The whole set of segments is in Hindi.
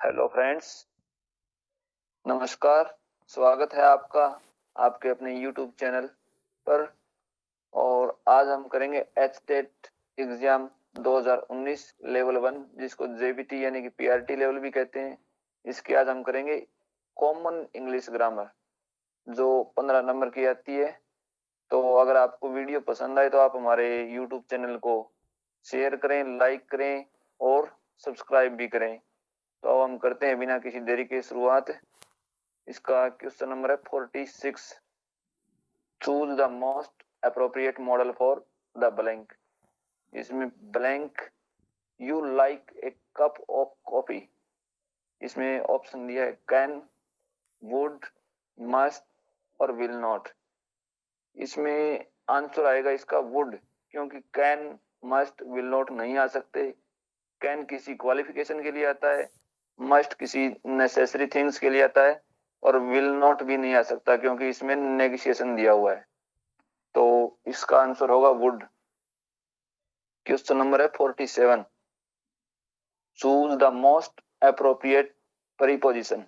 हेलो फ्रेंड्स, नमस्कार। स्वागत है आपका आपके अपने यूट्यूब चैनल पर। और आज हम करेंगे एचटेट एग्जाम 2019 लेवल 1, जिसको जेबीटी यानी कि पीआरटी लेवल भी कहते हैं। इसके आज हम करेंगे कॉमन इंग्लिश ग्रामर, जो 15 नंबर की आती है। तो अगर आपको वीडियो पसंद आए तो आप हमारे यूट्यूब चैनल को शेयर करें, लाइक करें और सब्सक्राइब भी करें। तो अब हम करते हैं बिना किसी देरी के शुरुआत। इसका क्वेश्चन नंबर है 46। Choose the most appropriate modal for the blank. इसमें blank you like a cup of coffee. इसमें ऑप्शन दिया है कैन, वुड, मस्ट और विल नॉट। इसमें आंसर आएगा इसका वुड, क्योंकि कैन, मस्ट, विल नॉट नहीं आ सकते। कैन किसी क्वालिफिकेशन के लिए आता है, मस्ट किसी नेसेसरी थिंग्स के लिए आता है, और विल नॉट भी नहीं आ सकता क्योंकि इसमें नेगोशिएशन दिया हुआ है। तो इसका आंसर होगा वुड। क्वेश्चन नंबर है 47। Choose the most appropriate preposition.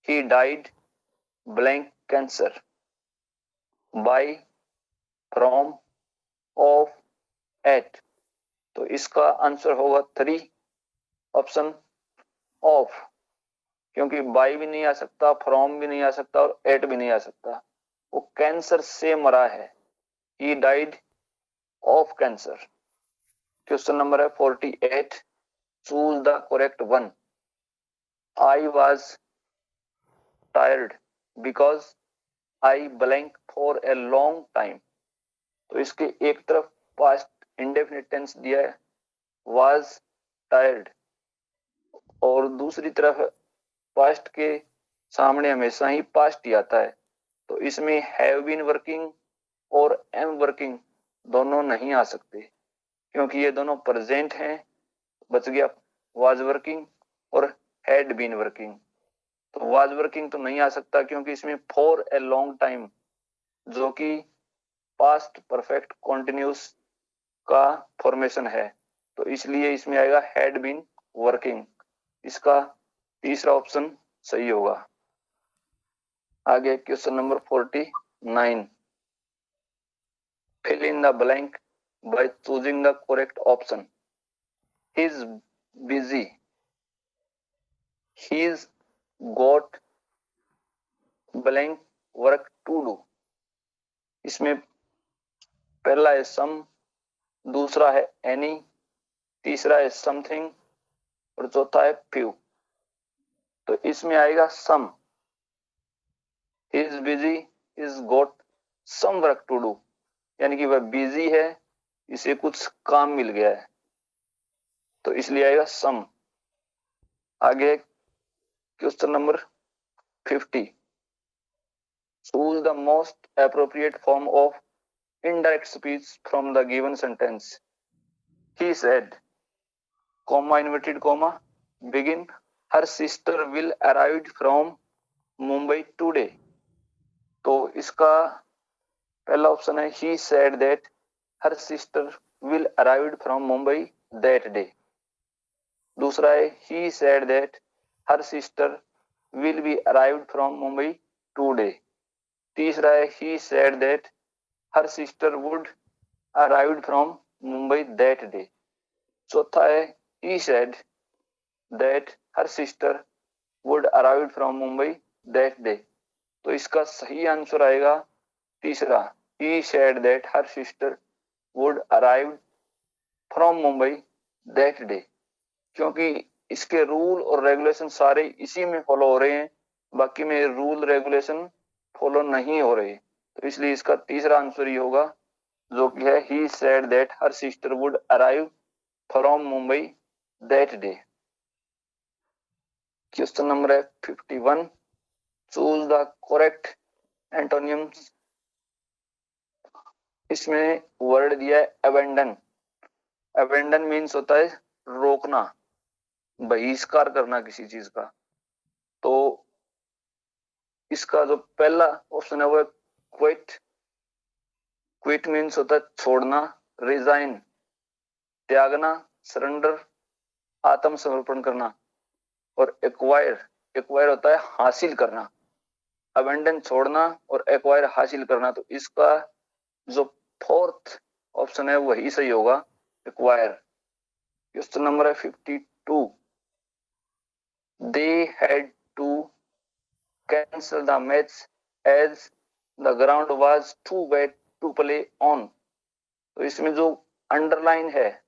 He died blank cancer, by, from, of, at. तो इसका आंसर होगा 3, ऑप्शन ऑफ, क्योंकि बाय भी नहीं आ सकता, फ्रॉम भी नहीं आ सकता और एट भी नहीं आ सकता। वो कैंसर से मरा है। He died of cancer. Question number है 48। Choose the correct one. I was tired because I blank for a long time. तो इसके एक तरफ पास्ट इंडेफिनिट टेंस दिया है, वाज टायर्ड, और दूसरी तरफ पास्ट के सामने हमेशा ही पास्ट ही आता है। तो इसमें हैव बीन वर्किंग और एम वर्किंग दोनों नहीं आ सकते, क्योंकि ये दोनों प्रेजेंट हैं। बच गया वाज वर्किंग और हैड बीन वर्किंग। तो वाज वर्किंग तो नहीं आ सकता क्योंकि इसमें फॉर ए लॉन्ग टाइम, जो कि पास्ट परफेक्ट कॉन्टिन्यूस का फॉर्मेशन है, तो इसलिए इसमें आएगा हैड बीन वर्किंग। इसका तीसरा ऑप्शन सही होगा। आगे question number 49। Fill in the blank by choosing the correct option. He is busy, he is got blank work to do. इसमें पहला है सम, दूसरा है एनी, तीसरा है समथिंग और चौथा है फ्यू। तो इसमें आएगा some. He is busy, is got some work to do, यानी कि वह बिजी है, इसे कुछ काम मिल गया है, तो इसलिए आएगा सम। आगे question number 50। Choose the most appropriate form of indirect speech from the given sentence. He said, comma inverted comma, begin, her sister will arrive from Mumbai today। तो इसका पहला ऑप्शन है he said that her sister will arrive from Mumbai that day। दूसरा है he said that her sister will be arrived from Mumbai today। तीसरा है he said that her sister would arrive from Mumbai that day। चौथा है he said that her sister would arrive from Mumbai that day। तो इसका सही आंसर आएगा तीसरा, he said that her sister would arrive from Mumbai that day, क्योंकि इसके रूल और रेगुलेशन सारे इसी में फॉलो हो रहे हैं, बाकी में रूल रेगुलेशन फॉलो नहीं हो रहे। तो इसलिए इसका तीसरा आंसर ही होगा, जो कि है he said that her sister would arrive from Mumbai that day। Question number है 51। Choose the correct एंटोनियम्स। इसमें वर्ड दिया है अबेंडन। अबेंडन मीन्स होता है रोकना, बहिष्कार करना किसी चीज का। तो इसका जो पहला ऑप्शन है वो है क्विट। क्विट मीन्स होता है छोड़ना। रिजाइन, त्यागना, सरेंडर, आत्मसमर्पण करना। और एक्वायर, एक्वायर होता है हासिल करना, अबेंडन छोड़ना और एक्वायर हासिल करना। तो इसका जो फोर्थ ऑप्शन है वही सही होगा, एक्वायर। क्वेश्चन नंबर है 52। They had to cancel the match as the ground was too wet to play on. तो इसमें जो अंडरलाइन है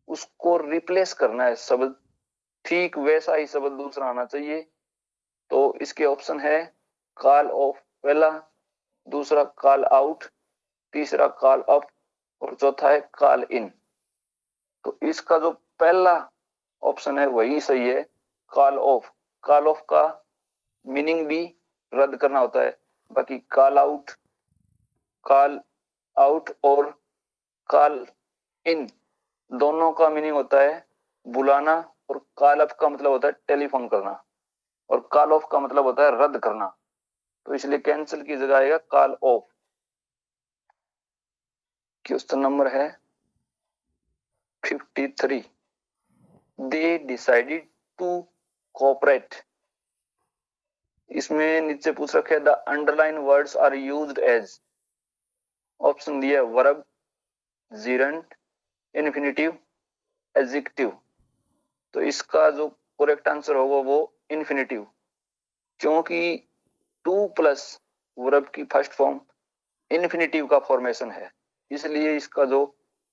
उसको रिप्लेस करना है शब्द, ठीक वैसा ही शब्द दूसरा आना चाहिए। तो इसके ऑप्शन है कॉल ऑफ पहला, दूसरा कॉल आउट, तीसरा कॉल अप और चौथा है कॉल इन। तो इसका जो पहला ऑप्शन है वही सही है, कॉल ऑफ। कॉल ऑफ का मीनिंग भी रद्द करना होता है, बाकी कॉल आउट और कॉल इन दोनों का मीनिंग होता है बुलाना, और कॉल अप का मतलब होता है टेलीफोन करना, और कॉल ऑफ का मतलब होता है रद्द करना। तो इसलिए कैंसिल की जगह आएगा कॉल ऑफ। क्वेश्चन नंबर है 53। They decided to cooperate. इसमें नीचे पूछ रखे the underline words are used as. Option दिया है वर्ब, जीरंड, इन्फिनिटिव, एडजेक्टिव। तो इसका जो करेक्ट आंसर होगा वो इन्फिनिटिव, क्योंकि टू प्लस वर्ब की फर्स्ट फॉर्म इन्फिनिटिव का फॉर्मेशन है, इसलिए इसका जो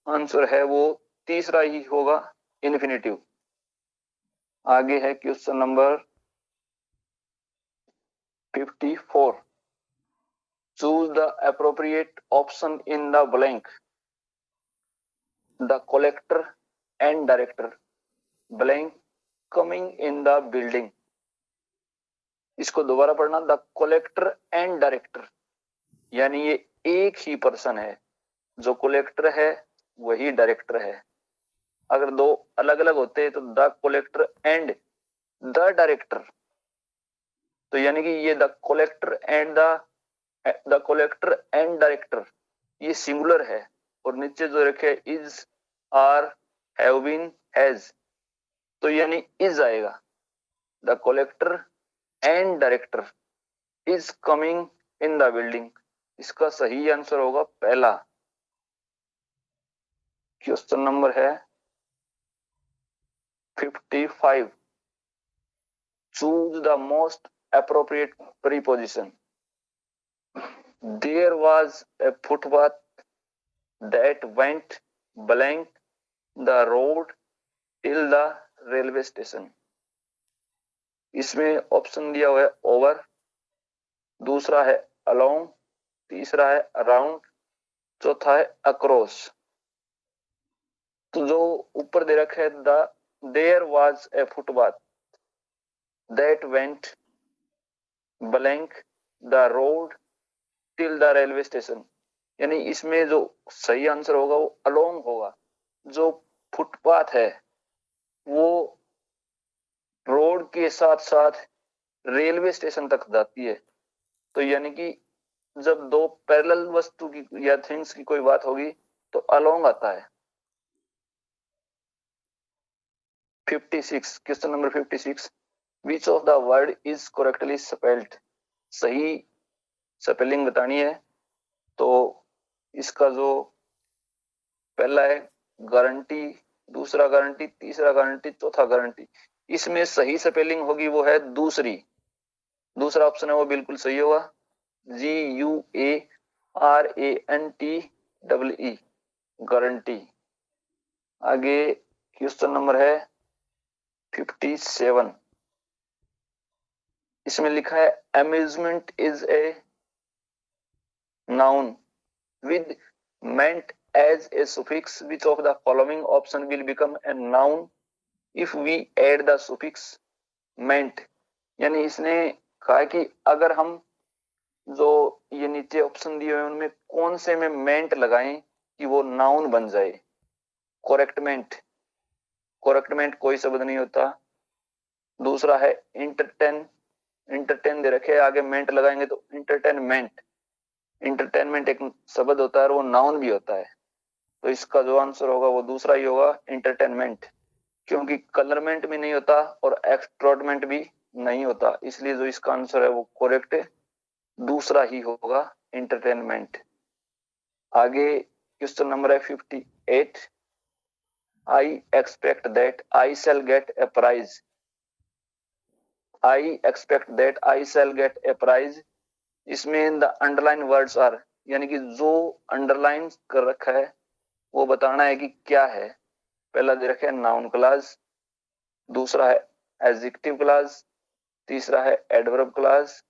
आंसर है वो तीसरा ही होगा, इन्फिनिटिव। आगे है question number 54। Choose the appropriate option in the blank. The collector and director blank coming in the building. इसको दोबारा पढ़ना, द कलेक्टर एंड डायरेक्टर, यानी ये एक ही पर्सन है, जो कलेक्टर है वही डायरेक्टर है। अगर दो अलग अलग होते तो the collector and the director, तो यानी कि ये द कलेक्टर एंड डायरेक्टर ये सिंगुलर है, और नीचे जो रखे is, are, have been, has, तो यानी इज आएगा। The collector and director is coming in the building, इसका सही आंसर होगा पहला। क्वेश्चन नंबर है 55। Choose the most appropriate preposition. There was a footpath that went blank the road till the railway station. इसमें ऑप्शन दिया हुआ है ओवर, दूसरा है along, तीसरा है around, चौथा है across। तो जो ऊपर दे रखा है there was a footpath that went blank the road till the railway station, यानी इसमें जो सही आंसर होगा वो अलोंग होगा। जो फुटपाथ है वो रोड के साथ साथ रेलवे स्टेशन तक जाती है, तो यानी कि जब दो पैरेलल वस्तु की या थिंग्स की कोई बात होगी तो अलोंग आता है। 56, question number 56। Which of the word is correctly spelled. सही स्पेलिंग बतानी है। तो इसका जो पहला है गारंटी, दूसरा गारंटी, तीसरा गारंटी, चौथा गारंटी, इसमें सही स्पेलिंग होगी वो है दूसरी, दूसरा ऑप्शन है वो बिल्कुल सही होगा, GUARANTEE, गारंटी। आगे क्वेश्चन नंबर है 57। इसमें लिखा है amusement is a noun with meant as a suffix, which of the following option will become a noun if we add the suffix meant। यानी इसने कहा कि अगर हम जो ये नीचे ऑप्शन दिए हुए उनमें कौन से में मेंट लगाएं कि वो नाउन बन जाए। करेक्टमेंट, करेक्टमेंट कोई शब्द नहीं होता। दूसरा है इंटरटेन, इंटरटेन दे रखे, आगे मेंट लगाएंगे तो इंटरटेनमेंट, इंटरटेनमेंट एक शब्द होता है और वो नाउन भी होता है, तो इसका जो आंसर होगा वो दूसरा ही होगा, इंटरटेनमेंट। क्योंकि कलरमेंट भी नहीं होता और एक्सट्रोडमेंट भी नहीं होता, इसलिए जो इसका आंसर है वो करेक्ट दूसरा ही होगा, एंटरटेनमेंट। आगे क्वेश्चन नंबर है 58। I expect that I shall get a prize. I expect that I shall get a prize, इसमें द अंडरलाइन वर्ड्स आर, यानी कि जो अंडरलाइन कर रखा है वो बताना है कि क्या है। पहला दे रखा है नाउन क्लास, दूसरा है एडजेक्टिव क्लास, तीसरा है एडवर्ब क्लास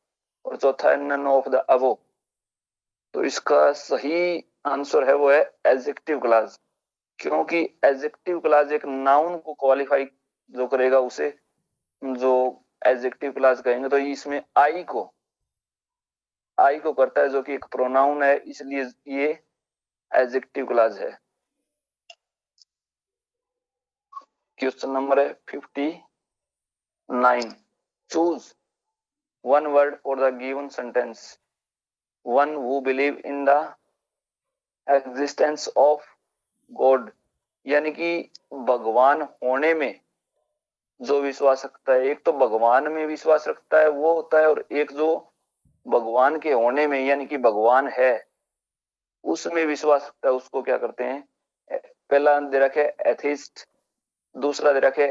और चौथा है नन ऑफ द अबव। तो इसका सही आंसर है वो है एडजेक्टिव क्लास, क्योंकि एडजेक्टिव क्लास एक नाउन को क्वालिफाई जो करेगा उसे जो एडजेक्टिव क्लास कहेंगे। तो इसमें आई को करता है जो कि एक प्रोनाउन है, इसलिए ये एडजेक्टिव क्लास है। क्वेश्चन नंबर है 59। Choose one word for the given sentence. One who believe in the existence of God, यानी कि भगवान होने में जो विश्वास रखता है। एक तो भगवान में विश्वास रखता है वो होता है, और एक जो भगवान के होने में यानी कि भगवान है उसमें विश्वास रखता है, उसको क्या करते हैं। पहला दे रखे एथिस्ट, दूसरा दे रखे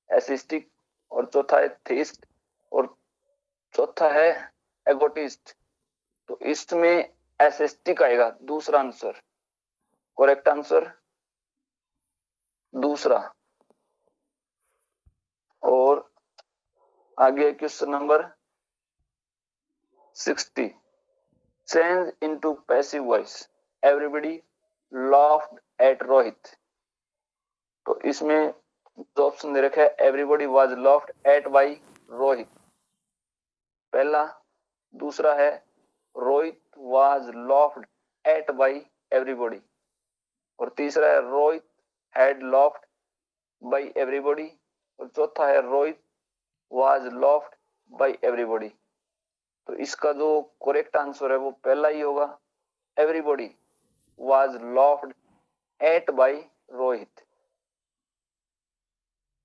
एसिस्टिक और चौथा है थीस्ट और चौथा है एगोटिस्ट। तो इसमें एसिस्टिक आएगा दूसरा आंसर, करेक्ट आंसर दूसरा। और आगे question number 60। Change into passive voice, everybody laughed at Rohit. तो इसमें जो ऑप्शन दे रखा है everybody was laughed at by Rohit, पहला। दूसरा है Rohit was laughed at by everybody और तीसरा है Rohit had laughed by everybody और चौथा है Rohit was laughed by everybody. तो इसका जो करेक्ट आंसर है वो पहला ही होगा, everybody was laughed at by Rohit.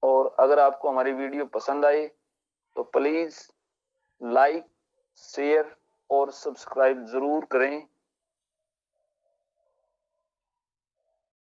और अगर आपको हमारी वीडियो पसंद आई तो प्लीज लाइक, शेयर और सब्सक्राइब जरूर करें।